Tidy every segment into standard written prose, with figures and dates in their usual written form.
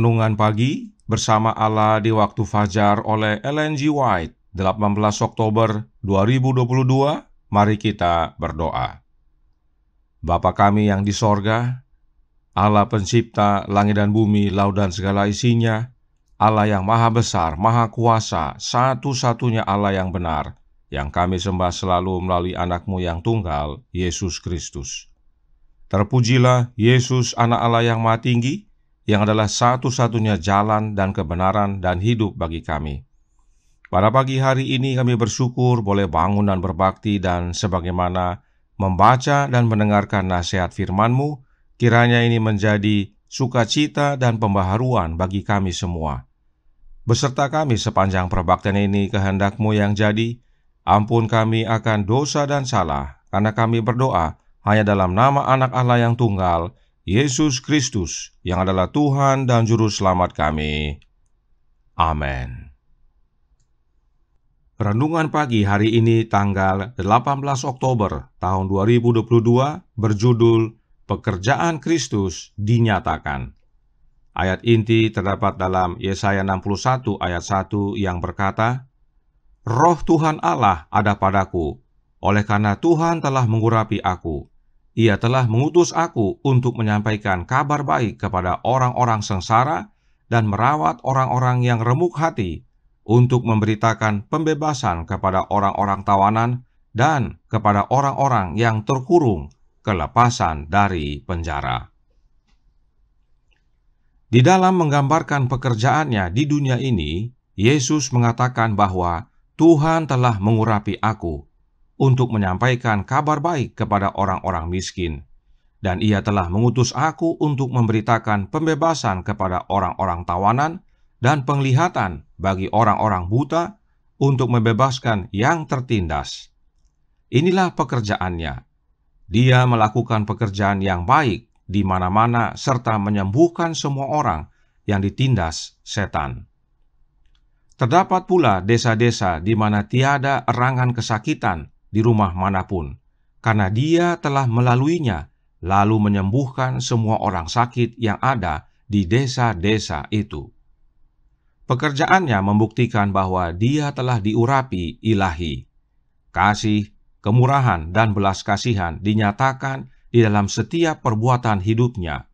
Renungan Pagi bersama Allah di Waktu Fajar oleh Ellen G. White, 18 Oktober 2022. Mari kita berdoa. Bapa kami yang di sorga, Allah pencipta langit dan bumi, laut dan segala isinya, Allah yang maha besar, maha kuasa, satu-satunya Allah yang benar, yang kami sembah selalu melalui anak-Mu yang tunggal, Yesus Kristus. Terpujilah Yesus, anak Allah yang maha tinggi, yang adalah satu-satunya jalan dan kebenaran dan hidup bagi kami. Pada pagi hari ini kami bersyukur boleh bangun dan berbakti, dan sebagaimana membaca dan mendengarkan nasihat firman-Mu, kiranya ini menjadi sukacita dan pembaharuan bagi kami semua. Beserta kami sepanjang perbaktian ini, kehendak-Mu yang jadi. Ampun kami akan dosa dan salah, karena kami berdoa hanya dalam nama anak Allah yang tunggal, Yesus Kristus, yang adalah Tuhan dan Juru Selamat kami. Amin. Renungan pagi hari ini tanggal 18 Oktober tahun 2022 berjudul Pekerjaan Kristus Dinyatakan. Ayat inti terdapat dalam Yesaya 61 ayat 1 yang berkata, Roh Tuhan Allah ada padaku, oleh karena Tuhan telah mengurapi aku. Ia telah mengutus aku untuk menyampaikan kabar baik kepada orang-orang sengsara dan merawat orang-orang yang remuk hati, untuk memberitakan pembebasan kepada orang-orang tawanan dan kepada orang-orang yang terkurung, kelepasan dari penjara. Di dalam menggambarkan pekerjaannya di dunia ini, Yesus mengatakan bahwa Tuhan telah mengurapi aku untuk menyampaikan kabar baik kepada orang-orang miskin, dan Ia telah mengutus aku untuk memberitakan pembebasan kepada orang-orang tawanan dan penglihatan bagi orang-orang buta, untuk membebaskan yang tertindas. Inilah pekerjaannya. Dia melakukan pekerjaan yang baik di mana-mana serta menyembuhkan semua orang yang ditindas setan. Terdapat pula desa-desa di mana tiada erangan kesakitan di rumah manapun, karena Dia telah melaluinya, lalu menyembuhkan semua orang sakit yang ada di desa-desa itu. Pekerjaannya membuktikan bahwa Dia telah diurapi ilahi. Kasih, kemurahan, dan belas kasihan dinyatakan di dalam setiap perbuatan hidupnya.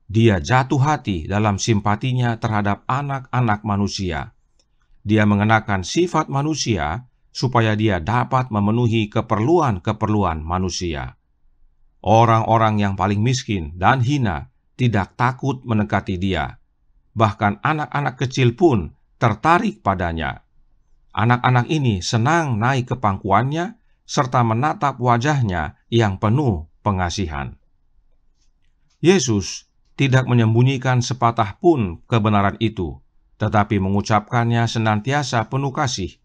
Dia jatuh hati dalam simpatinya terhadap anak-anak manusia. Dia mengenakan sifat manusia supaya Dia dapat memenuhi keperluan-keperluan manusia. Orang-orang yang paling miskin dan hina tidak takut mendekati Dia. Bahkan anak-anak kecil pun tertarik padanya. Anak-anak ini senang naik ke pangkuannya serta menatap wajahnya yang penuh pengasihan. Yesus tidak menyembunyikan sepatah pun kebenaran itu, tetapi mengucapkannya senantiasa penuh kasih.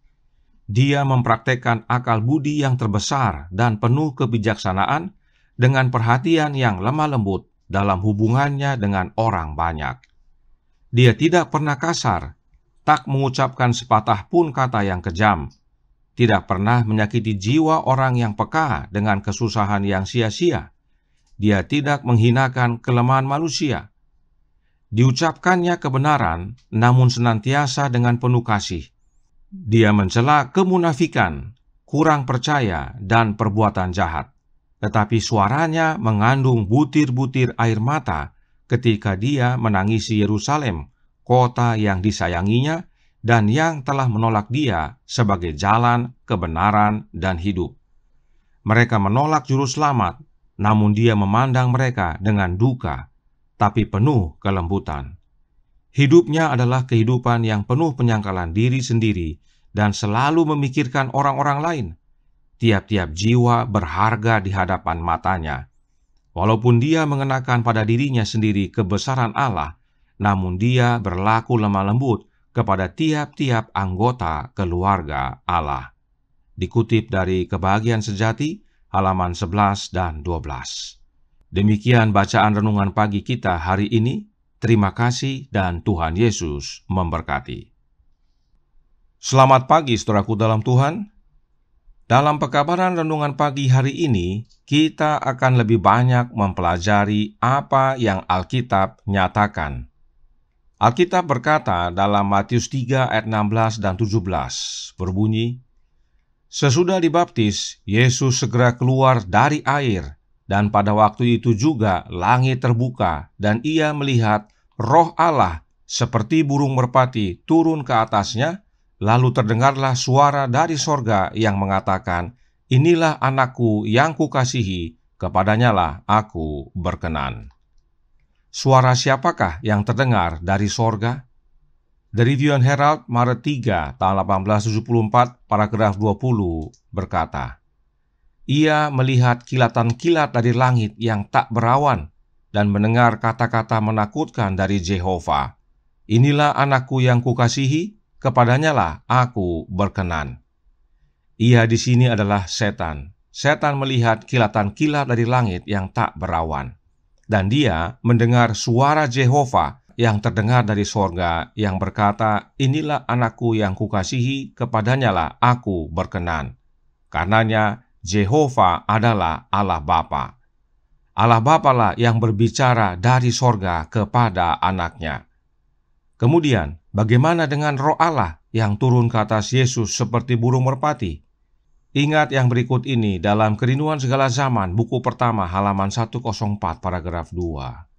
Dia mempraktekkan akal budi yang terbesar dan penuh kebijaksanaan dengan perhatian yang lemah lembut dalam hubungannya dengan orang banyak. Dia tidak pernah kasar, tak mengucapkan sepatah pun kata yang kejam, tidak pernah menyakiti jiwa orang yang peka dengan kesusahan yang sia-sia. Dia tidak menghinakan kelemahan manusia. Diucapkannya kebenaran, namun senantiasa dengan penuh kasih. Dia mencela kemunafikan, kurang percaya, dan perbuatan jahat. Tetapi suaranya mengandung butir-butir air mata ketika Dia menangisi Yerusalem, kota yang disayanginya dan yang telah menolak Dia sebagai jalan, kebenaran, dan hidup. Mereka menolak Juru Selamat, namun Dia memandang mereka dengan duka, tapi penuh kelembutan. Hidupnya adalah kehidupan yang penuh penyangkalan diri sendiri dan selalu memikirkan orang-orang lain. Tiap-tiap jiwa berharga di hadapan matanya. Walaupun Dia mengenakan pada dirinya sendiri kebesaran Allah, namun Dia berlaku lemah lembut kepada tiap-tiap anggota keluarga Allah. Dikutip dari Kebahagiaan Sejati, halaman 11 dan 12. Demikian bacaan renungan pagi kita hari ini. Terima kasih dan Tuhan Yesus memberkati. Selamat pagi saudaraku dalam Tuhan. Dalam pekabaran renungan pagi hari ini, kita akan lebih banyak mempelajari apa yang Alkitab nyatakan. Alkitab berkata dalam Matius 3 ayat 16 dan 17, berbunyi, "Sesudah dibaptis, Yesus segera keluar dari air, dan pada waktu itu juga langit terbuka, dan ia melihat Roh Allah seperti burung merpati turun ke atasnya, lalu terdengarlah suara dari sorga yang mengatakan, 'Inilah anakku yang kukasihi, kepadanyalah aku berkenan.'" Suara siapakah yang terdengar dari sorga? The Review and Herald, Maret 3, tahun 1874, paragraf 20, berkata, "Ia melihat kilatan-kilat dari langit yang tak berawan, dan mendengar kata-kata menakutkan dari Jehova. 'Inilah anakku yang kukasihi, kepadanyalah aku berkenan.'" Ia di sini adalah setan. Setan melihat kilatan-kilat dari langit yang tak berawan. Dan dia mendengar suara Jehova yang terdengar dari sorga yang berkata, "Inilah anakku yang kukasihi, kepadanyalah aku berkenan." Karenanya Jehova adalah Allah Bapa. Allah Bapa lah yang berbicara dari sorga kepada anaknya. Kemudian, bagaimana dengan Roh Allah yang turun ke atas Yesus seperti burung merpati? Ingat yang berikut ini dalam Kerinduan Segala Zaman, buku pertama, halaman 104, paragraf 2.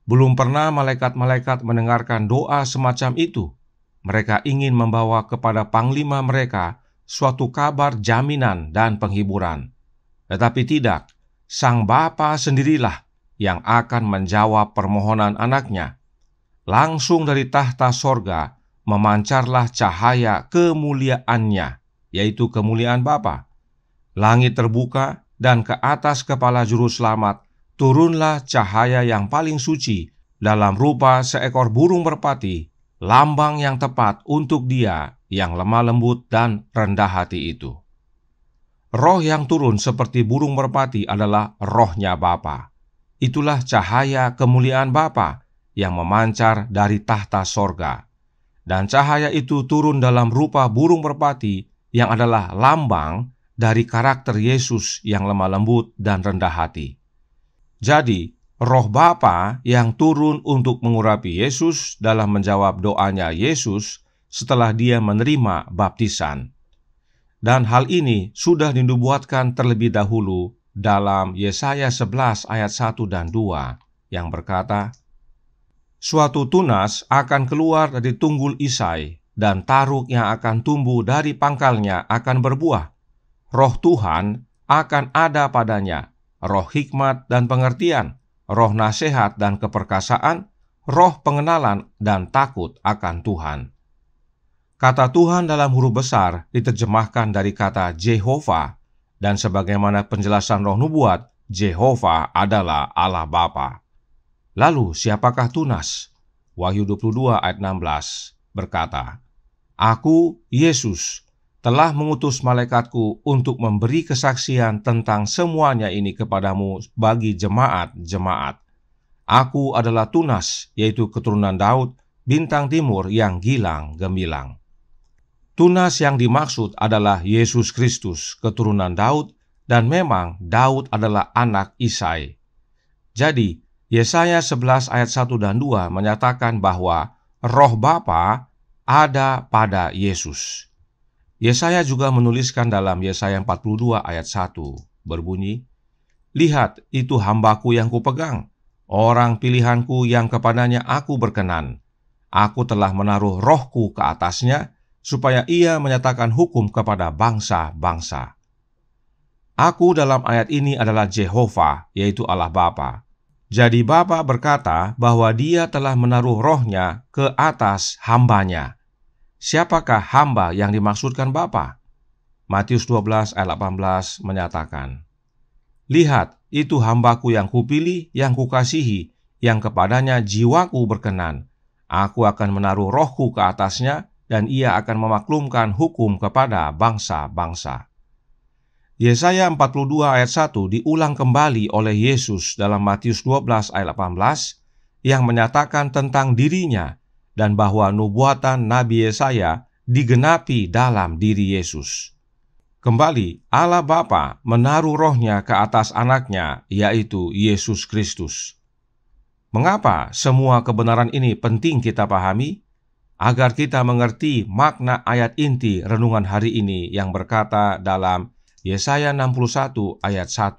Belum pernah malaikat-malaikat mendengarkan doa semacam itu. Mereka ingin membawa kepada panglima mereka suatu kabar jaminan dan penghiburan. Tetapi tidak, Sang Bapa sendirilah yang akan menjawab permohonan anaknya. Langsung dari tahta sorga memancarlah cahaya kemuliaannya, yaitu kemuliaan Bapa. Langit terbuka, dan ke atas kepala juru selamat turunlah cahaya yang paling suci dalam rupa seekor burung merpati, lambang yang tepat untuk Dia yang lemah lembut dan rendah hati itu. Roh yang turun seperti burung merpati adalah Rohnya Bapa. Itulah cahaya kemuliaan Bapa yang memancar dari tahta sorga. Dan cahaya itu turun dalam rupa burung merpati yang adalah lambang dari karakter Yesus yang lemah lembut dan rendah hati. Jadi, Roh Bapa yang turun untuk mengurapi Yesus dalam menjawab doanya Yesus setelah Dia menerima baptisan. Dan hal ini sudah dinubuatkan terlebih dahulu dalam Yesaya 11 ayat 1 dan 2 yang berkata, "Suatu tunas akan keluar dari tunggul Isai, dan taruk yang akan tumbuh dari pangkalnya akan berbuah. Roh Tuhan akan ada padanya, roh hikmat dan pengertian, roh nasihat dan keperkasaan, roh pengenalan dan takut akan Tuhan." Kata Tuhan dalam huruf besar diterjemahkan dari kata Jehova, dan sebagaimana penjelasan roh nubuat, Jehova adalah Allah Bapa. Lalu siapakah tunas? Wahyu 22 ayat 16 berkata, "Aku, Yesus, telah mengutus malaikatku untuk memberi kesaksian tentang semuanya ini kepadamu bagi jemaat-jemaat. Aku adalah tunas, yaitu keturunan Daud, bintang timur yang gilang gemilang." Tunas yang dimaksud adalah Yesus Kristus, keturunan Daud, dan memang Daud adalah anak Isai. Jadi, Yesaya 11 ayat 1 dan 2 menyatakan bahwa Roh Bapa ada pada Yesus. Yesaya juga menuliskan dalam Yesaya 42 ayat 1 berbunyi, "Lihat, itu hambaku yang kupegang, orang pilihanku yang kepadanya aku berkenan. Aku telah menaruh rohku ke atasnya, supaya ia menyatakan hukum kepada bangsa-bangsa." Aku dalam ayat ini adalah Jehova, yaitu Allah Bapa. Jadi Bapa berkata bahwa Dia telah menaruh rohnya ke atas hambanya. Siapakah hamba yang dimaksudkan Bapa? Matius 12 ayat 18 menyatakan, "Lihat, itu hambaku yang kupilih, yang kukasihi, yang kepadanya jiwaku berkenan. Aku akan menaruh rohku ke atasnya, dan ia akan memaklumkan hukum kepada bangsa-bangsa." Yesaya 42 ayat 1 diulang kembali oleh Yesus dalam Matius 12 ayat 18 yang menyatakan tentang dirinya dan bahwa nubuatan Nabi Yesaya digenapi dalam diri Yesus. Kembali, Allah Bapa menaruh rohnya ke atas anaknya, yaitu Yesus Kristus. Mengapa semua kebenaran ini penting kita pahami? Agar kita mengerti makna ayat inti renungan hari ini yang berkata dalam Yesaya 61 ayat 1.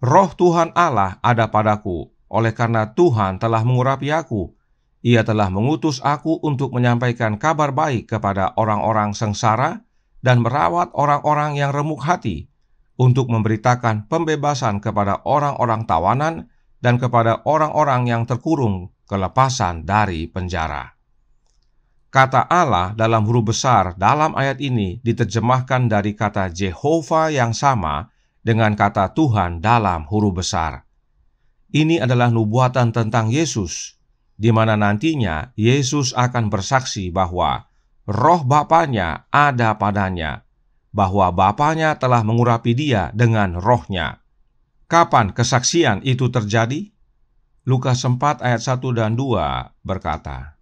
Roh Tuhan Allah ada padaku, oleh karena Tuhan telah mengurapi aku. Ia telah mengutus aku untuk menyampaikan kabar baik kepada orang-orang sengsara dan merawat orang-orang yang remuk hati, untuk memberitakan pembebasan kepada orang-orang tawanan dan kepada orang-orang yang terkurung kelepasan dari penjara. Kata Allah dalam huruf besar dalam ayat ini diterjemahkan dari kata Jehovah yang sama dengan kata Tuhan dalam huruf besar. Ini adalah nubuatan tentang Yesus, di mana nantinya Yesus akan bersaksi bahwa Roh Bapanya ada padanya, bahwa Bapanya telah mengurapi dia dengan Roh-Nya. Kapan kesaksian itu terjadi? Lukas 4 ayat 1 dan 2 berkata,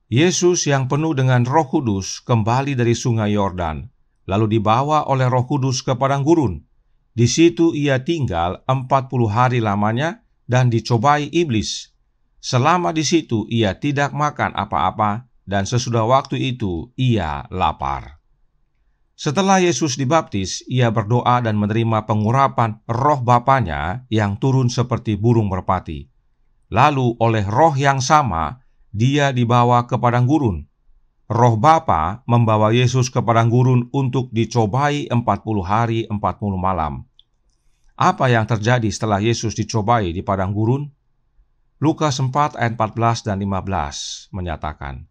Yesus yang penuh dengan Roh Kudus kembali dari sungai Yordan, lalu dibawa oleh Roh Kudus ke padang gurun. Di situ ia tinggal 40 hari lamanya dan dicobai iblis. Selama di situ ia tidak makan apa-apa, dan sesudah waktu itu ia lapar. Setelah Yesus dibaptis, ia berdoa dan menerima pengurapan Roh Bapanya yang turun seperti burung merpati. Lalu oleh Roh yang sama, dia dibawa ke padang gurun. Roh Bapa membawa Yesus ke padang gurun untuk dicobai 40 hari 40 malam. Apa yang terjadi setelah Yesus dicobai di padang gurun? Lukas 4 ayat 14 dan 15 menyatakan,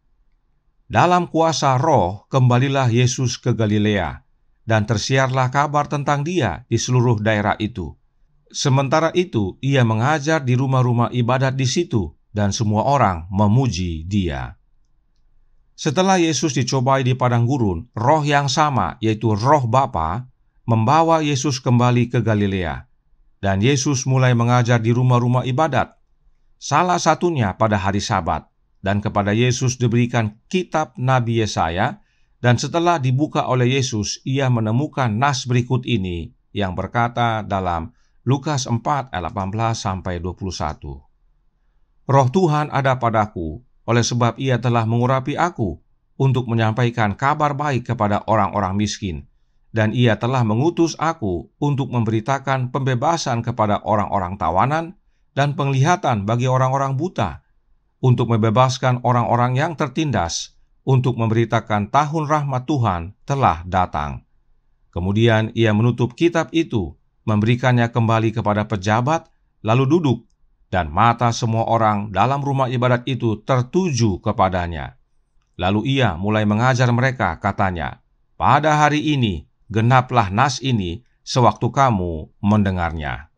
dalam kuasa Roh kembalilah Yesus ke Galilea, dan tersiarlah kabar tentang dia di seluruh daerah itu. Sementara itu, ia mengajar di rumah-rumah ibadat di situ, dan semua orang memuji dia. Setelah Yesus dicobai di padang gurun, Roh yang sama, yaitu Roh Bapa, membawa Yesus kembali ke Galilea, dan Yesus mulai mengajar di rumah-rumah ibadat, salah satunya pada hari Sabat, dan kepada Yesus diberikan kitab Nabi Yesaya, dan setelah dibuka oleh Yesus, ia menemukan nas berikut ini yang berkata dalam Lukas 4 ayat 18-21. Roh Tuhan ada padaku, oleh sebab ia telah mengurapi aku untuk menyampaikan kabar baik kepada orang-orang miskin, dan ia telah mengutus aku untuk memberitakan pembebasan kepada orang-orang tawanan dan penglihatan bagi orang-orang buta, untuk membebaskan orang-orang yang tertindas, untuk memberitakan tahun rahmat Tuhan telah datang. Kemudian ia menutup kitab itu, memberikannya kembali kepada pejabat, lalu duduk, dan mata semua orang dalam rumah ibadat itu tertuju kepadanya. Lalu ia mulai mengajar mereka, katanya, pada hari ini genaplah nas ini sewaktu kamu mendengarnya.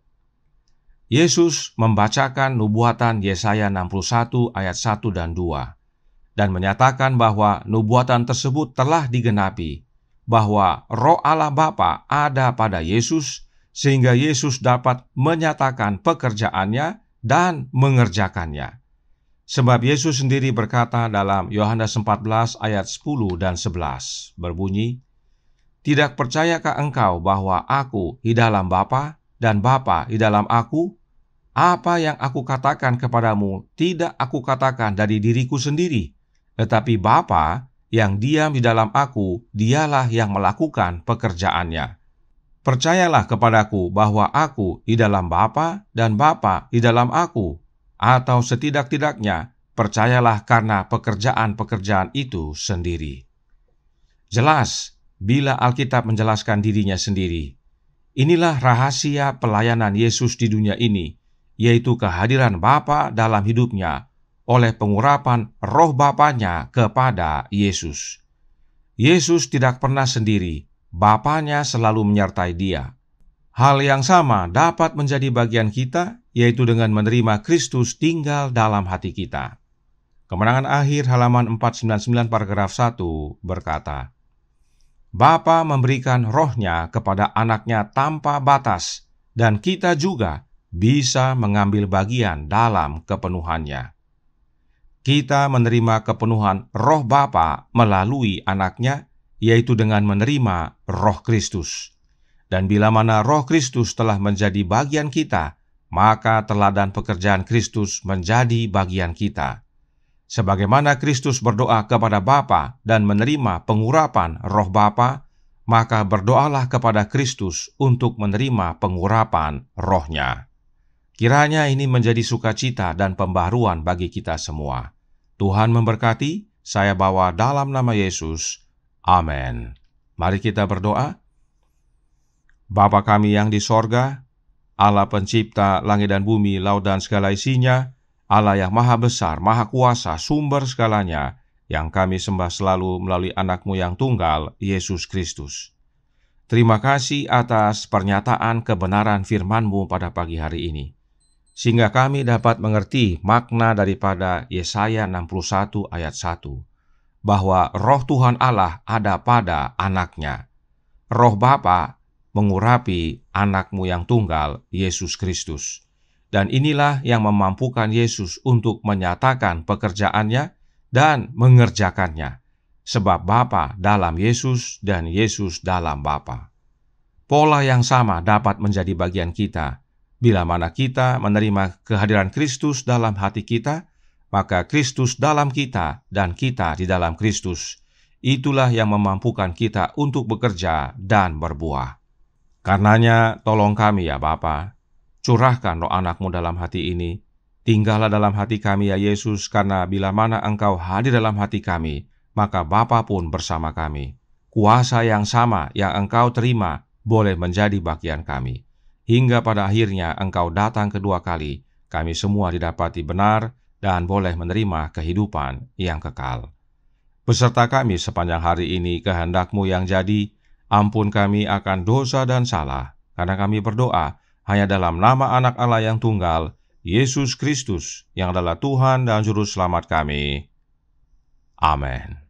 Yesus membacakan nubuatan Yesaya 61 ayat 1 dan 2, dan menyatakan bahwa nubuatan tersebut telah digenapi, bahwa Roh Allah Bapa ada pada Yesus, sehingga Yesus dapat menyatakan pekerjaannya dan mengerjakannya. Sebab Yesus sendiri berkata dalam Yohanes 14 ayat 10 dan 11, berbunyi, tidak percayakah engkau bahwa aku di dalam Bapa dan Bapa di dalam aku? Apa yang aku katakan kepadamu tidak aku katakan dari diriku sendiri, tetapi Bapa yang diam di dalam aku, dialah yang melakukan pekerjaannya. Percayalah kepadaku bahwa aku di dalam Bapa dan Bapa di dalam aku, atau setidak-tidaknya percayalah karena pekerjaan-pekerjaan itu sendiri. Jelas, bila Alkitab menjelaskan dirinya sendiri. Inilah rahasia pelayanan Yesus di dunia ini, yaitu kehadiran Bapa dalam hidupnya oleh pengurapan Roh Bapanya kepada Yesus. Yesus tidak pernah sendiri, Bapanya selalu menyertai dia. Hal yang sama dapat menjadi bagian kita, yaitu dengan menerima Kristus tinggal dalam hati kita. Kemenangan akhir halaman 499 paragraf 1 berkata, Bapa memberikan Roh-Nya kepada anaknya tanpa batas, dan kita juga bisa mengambil bagian dalam kepenuhannya. Kita menerima kepenuhan Roh Bapa melalui anaknya, yaitu dengan menerima Roh Kristus. Dan bila mana Roh Kristus telah menjadi bagian kita, maka teladan pekerjaan Kristus menjadi bagian kita. Sebagaimana Kristus berdoa kepada Bapa dan menerima pengurapan Roh Bapa, maka berdoalah kepada Kristus untuk menerima pengurapan Roh-Nya. Kiranya ini menjadi sukacita dan pembaharuan bagi kita semua. Tuhan memberkati, saya bawa dalam nama Yesus. Amin. Mari kita berdoa. Bapa kami yang di sorga, Allah pencipta langit dan bumi, laut dan segala isinya, Allah yang maha besar, maha kuasa, sumber segalanya, yang kami sembah selalu melalui anak-Mu yang tunggal, Yesus Kristus. Terima kasih atas pernyataan kebenaran firman-Mu pada pagi hari ini, sehingga kami dapat mengerti makna daripada Yesaya 61 ayat 1, bahwa roh Tuhan Allah ada pada anak-Nya. Roh Bapa mengurapi anak-Mu yang tunggal, Yesus Kristus. Dan inilah yang memampukan Yesus untuk menyatakan pekerjaannya dan mengerjakannya, sebab Bapa dalam Yesus dan Yesus dalam Bapa. Pola yang sama dapat menjadi bagian kita. Bila mana kita menerima kehadiran Kristus dalam hati kita, maka Kristus dalam kita dan kita di dalam Kristus. Itulah yang memampukan kita untuk bekerja dan berbuah. Karenanya, tolong kami ya Bapa, curahkan roh anak-Mu dalam hati ini. Tinggallah dalam hati kami ya Yesus, karena bila mana Engkau hadir dalam hati kami, maka Bapa pun bersama kami. Kuasa yang sama yang Engkau terima boleh menjadi bagian kami. Hingga pada akhirnya Engkau datang kedua kali, kami semua didapati benar dan boleh menerima kehidupan yang kekal. Beserta kami sepanjang hari ini kehendak-Mu yang jadi, ampun kami akan dosa dan salah, karena kami berdoa hanya dalam nama Anak Allah yang tunggal, Yesus Kristus, yang adalah Tuhan dan Juru Selamat kami. Amin.